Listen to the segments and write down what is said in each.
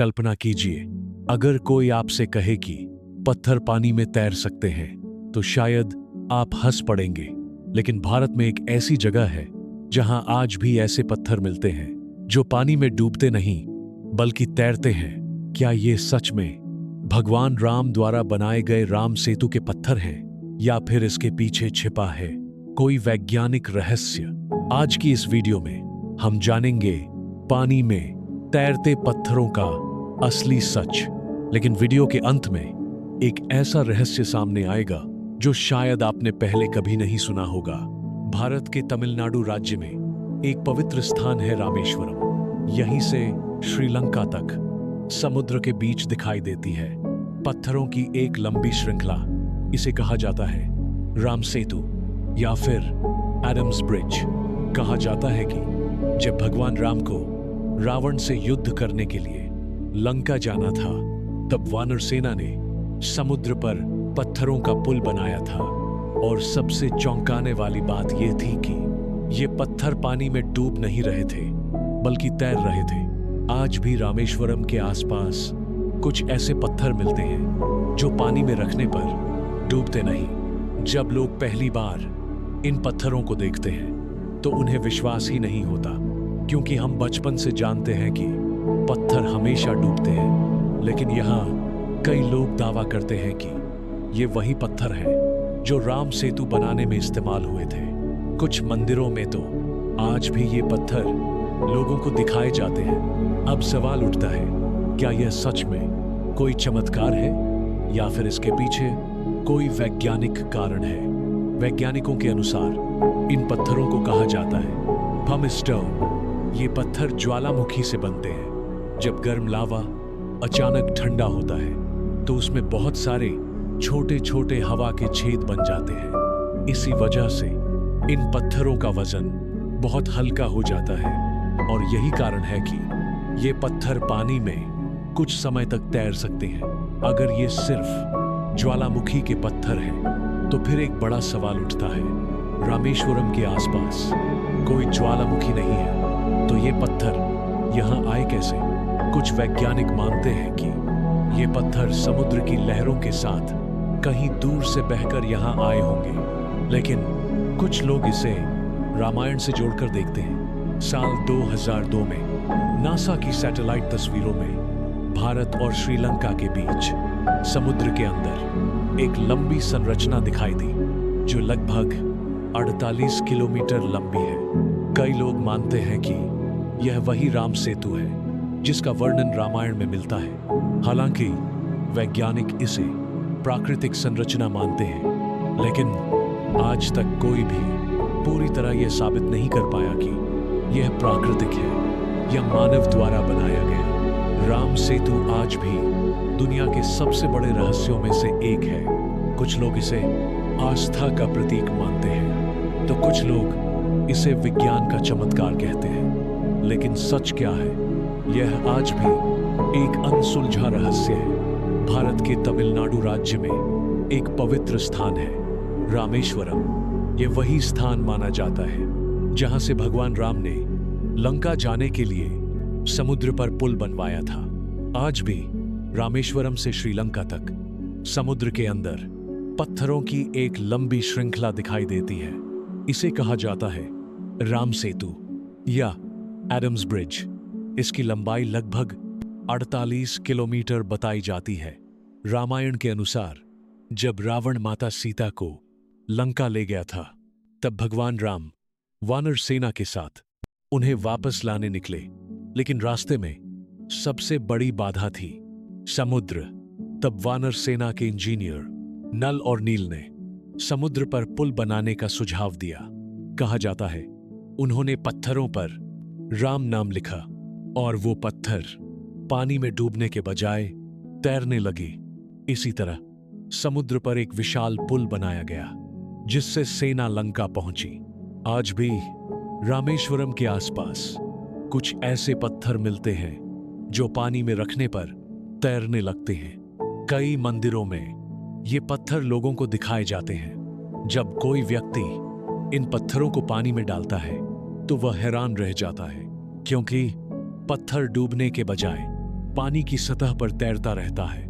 कल्पना कीजिए, अगर कोई आपसे कहे कि पत्थर पानी में तैर सकते हैं तो शायद आप हंस पड़ेंगे। लेकिन भारत में एक ऐसी जगह है जहां आज भी ऐसे पत्थर मिलते हैं जो पानी में डूबते नहीं बल्कि तैरते हैं। क्या ये सच में भगवान राम द्वारा बनाए गए राम सेतु के पत्थर हैं या फिर इसके पीछे छिपा है कोई वैज्ञानिक रहस्य? आज की इस वीडियो में हम जानेंगे पानी में तैरते पत्थरों का असली सच। लेकिन वीडियो के अंत में एक ऐसा रहस्य सामने आएगा जो शायद आपने पहले कभी नहीं सुना होगा। भारत के तमिलनाडु राज्य में एक पवित्र स्थान है रामेश्वरम। यहीं से श्रीलंका तक समुद्र के बीच दिखाई देती है पत्थरों की एक लंबी श्रृंखला। इसे कहा जाता है राम सेतु या फिर एडम्स ब्रिज। कहा जाता है कि जब भगवान राम को रावण से युद्ध करने के लिए लंका जाना था, तब वानर सेना ने समुद्र पर पत्थरों का पुल बनाया था। और सबसे चौंकाने वाली बात यह थी कि ये पत्थर पानी में डूब नहीं रहे थे बल्कि तैर रहे थे। आज भी रामेश्वरम के आसपास कुछ ऐसे पत्थर मिलते हैं जो पानी में रखने पर डूबते नहीं। जब लोग पहली बार इन पत्थरों को देखते हैं तो उन्हें विश्वास ही नहीं होता, क्योंकि हम बचपन से जानते हैं कि पत्थर हमेशा डूबते हैं। लेकिन यहाँ कई लोग दावा करते हैं कि ये वही पत्थर हैं जो राम सेतु बनाने में इस्तेमाल हुए थे। कुछ मंदिरों में तो आज भी ये पत्थर लोगों को दिखाए जाते हैं। अब सवाल उठता है, क्या यह सच में कोई चमत्कार है या फिर इसके पीछे कोई वैज्ञानिक कारण है? वैज्ञानिकों के अनुसार इन पत्थरों को कहा जाता है पम स्टोन। ये पत्थर ज्वालामुखी से बनते हैं। जब गर्म लावा अचानक ठंडा होता है तो उसमें बहुत सारे छोटे छोटे हवा के छेद बन जाते हैं। इसी वजह से इन पत्थरों का वजन बहुत हल्का हो जाता है और यही कारण है कि ये पत्थर पानी में कुछ समय तक तैर सकते हैं। अगर ये सिर्फ ज्वालामुखी के पत्थर हैं तो फिर एक बड़ा सवाल उठता है, रामेश्वरम के आसपास कोई ज्वालामुखी नहीं है तो ये पत्थर यहाँ आए कैसे? कुछ वैज्ञानिक मानते हैं कि ये पत्थर समुद्र की लहरों के साथ कहीं दूर से बहकर यहाँ आए होंगे। लेकिन कुछ लोग इसे रामायण से जोड़कर देखते हैं। साल 2002 में नासा की सैटेलाइट तस्वीरों में भारत और श्रीलंका के बीच समुद्र के अंदर एक लंबी संरचना दिखाई दी जो लगभग 48 किलोमीटर लंबी है। कई लोग मानते हैं कि यह वही राम सेतु है जिसका वर्णन रामायण में मिलता है। हालांकि वैज्ञानिक इसे प्राकृतिक संरचना मानते हैं, लेकिन आज तक कोई भी पूरी तरह यह साबित नहीं कर पाया कि यह प्राकृतिक है या मानव द्वारा बनाया गया। राम सेतु आज भी दुनिया के सबसे बड़े रहस्यों में से एक है। कुछ लोग इसे आस्था का प्रतीक मानते हैं तो कुछ लोग इसे विज्ञान का चमत्कार कहते हैं। लेकिन सच क्या है, यह आज भी एक अनसुलझा रहस्य है। भारत के तमिलनाडु राज्य में एक पवित्र स्थान है रामेश्वरम। यह वही स्थान माना जाता है जहां से भगवान राम ने लंका जाने के लिए समुद्र पर पुल बनवाया था। आज भी रामेश्वरम से श्रीलंका तक समुद्र के अंदर पत्थरों की एक लंबी श्रृंखला दिखाई देती है। इसे कहा जाता है राम सेतु या एडम्स ब्रिज। इसकी लंबाई लगभग 48 किलोमीटर बताई जाती है। रामायण के अनुसार जब रावण माता सीता को लंका ले गया था, तब भगवान राम वानर सेना के साथ उन्हें वापस लाने निकले। लेकिन रास्ते में सबसे बड़ी बाधा थी समुद्र। तब वानर सेना के इंजीनियर नल और नील ने समुद्र पर पुल बनाने का सुझाव दिया। कहा जाता है उन्होंने पत्थरों पर राम नाम लिखा और वो पत्थर पानी में डूबने के बजाय तैरने लगे। इसी तरह समुद्र पर एक विशाल पुल बनाया गया जिससे सेना लंका पहुंची। आज भी रामेश्वरम के आसपास कुछ ऐसे पत्थर मिलते हैं जो पानी में रखने पर तैरने लगते हैं। कई मंदिरों में ये पत्थर लोगों को दिखाए जाते हैं। जब कोई व्यक्ति इन पत्थरों को पानी में डालता है तो वह हैरान रह जाता है, क्योंकि पत्थर डूबने के बजाय पानी की सतह पर तैरता रहता है।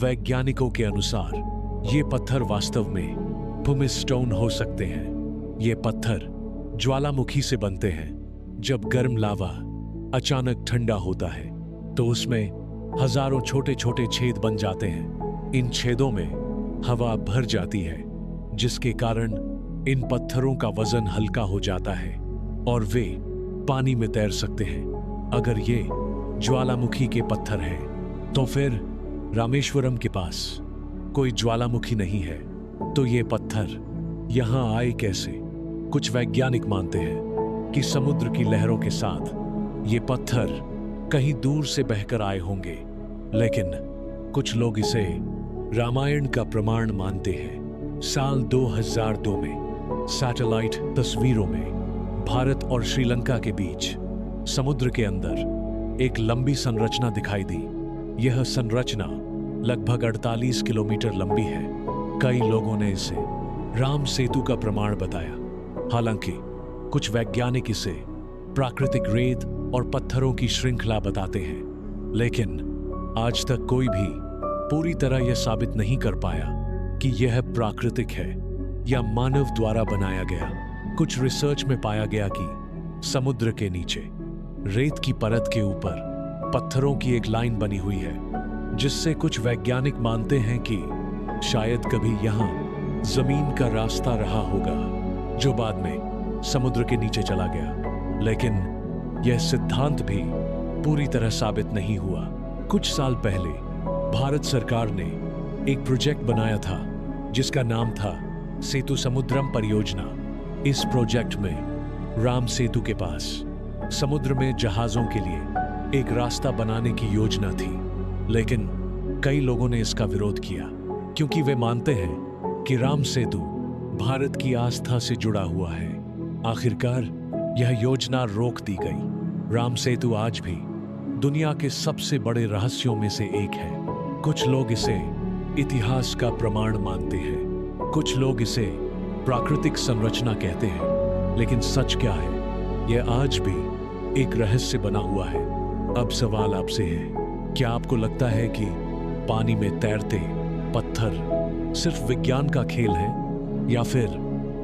वैज्ञानिकों के अनुसार ये पत्थर वास्तव में पुमिस स्टोन हो सकते हैं। ये पत्थर ज्वालामुखी से बनते हैं। जब गर्म लावा अचानक ठंडा होता है तो उसमें हजारों छोटे छोटे छेद बन जाते हैं। इन छेदों में हवा भर जाती है, जिसके कारण इन पत्थरों का वजन हल्का हो जाता है और वे पानी में तैर सकते हैं। अगर ये ज्वालामुखी के पत्थर हैं, तो फिर रामेश्वरम के पास कोई ज्वालामुखी नहीं है, तो ये पत्थर यहां आए कैसे? कुछ वैज्ञानिक मानते हैं कि समुद्र की लहरों के साथ ये पत्थर कहीं दूर से बहकर आए होंगे, लेकिन कुछ लोग इसे रामायण का प्रमाण मानते हैं। साल 2002 में सैटेलाइट तस्वीरों में भारत और श्रीलंका के बीच समुद्र के अंदर एक लंबी संरचना दिखाई दी। यह संरचना लगभग 48 किलोमीटर लंबी है। कई लोगों ने इसे राम सेतु का प्रमाण बताया। हालांकि कुछ वैज्ञानिक इसे प्राकृतिक रेत और पत्थरों की श्रृंखला बताते हैं, लेकिन आज तक कोई भी पूरी तरह यह साबित नहीं कर पाया कि यह प्राकृतिक है या मानव द्वारा बनाया गया। कुछ रिसर्च में पाया गया कि समुद्र के नीचे रेत की परत के ऊपर पत्थरों की एक लाइन बनी हुई है, जिससे कुछ वैज्ञानिक मानते हैं कि शायद कभी यहां जमीन का रास्ता रहा होगा जो बाद में समुद्र के नीचे चला गया। लेकिन यह सिद्धांत भी पूरी तरह साबित नहीं हुआ। कुछ साल पहले भारत सरकार ने एक प्रोजेक्ट बनाया था जिसका नाम था सेतु समुद्रम परियोजना। इस प्रोजेक्ट में राम सेतु के पास समुद्र में जहाजों के लिए एक रास्ता बनाने की योजना थी, लेकिन कई लोगों ने इसका विरोध किया क्योंकि वे मानते हैं कि राम सेतु भारत की आस्था से जुड़ा हुआ है। आखिरकार यह योजना रोक दी गई। राम सेतु आज भी दुनिया के सबसे बड़े रहस्यों में से एक है। कुछ लोग इसे इतिहास का प्रमाण मानते हैं, कुछ लोग इसे प्राकृतिक संरचना कहते हैं, लेकिन सच क्या है, यह आज भी एक रहस्य बना हुआ है। अब सवाल आपसे है, क्या आपको लगता है कि पानी में तैरते पत्थर सिर्फ विज्ञान का खेल है, या फिर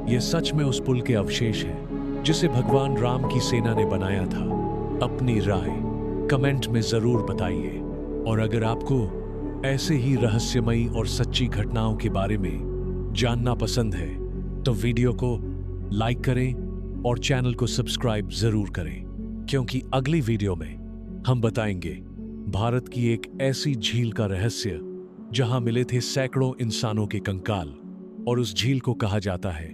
यह सच में उस पुल के अवशेष हैं जिसे भगवान राम की सेना ने बनाया था? अपनी राय कमेंट में जरूर बताइए। और अगर आपको ऐसे ही रहस्यमयी और सच्ची घटनाओं के बारे में जानना पसंद है तो वीडियो को लाइक करें और चैनल को सब्सक्राइब जरूर करें, क्योंकि अगली वीडियो में हम बताएंगे भारत की एक ऐसी झील का रहस्य जहां मिले थे सैकड़ों इंसानों के कंकाल, और उस झील को कहा जाता है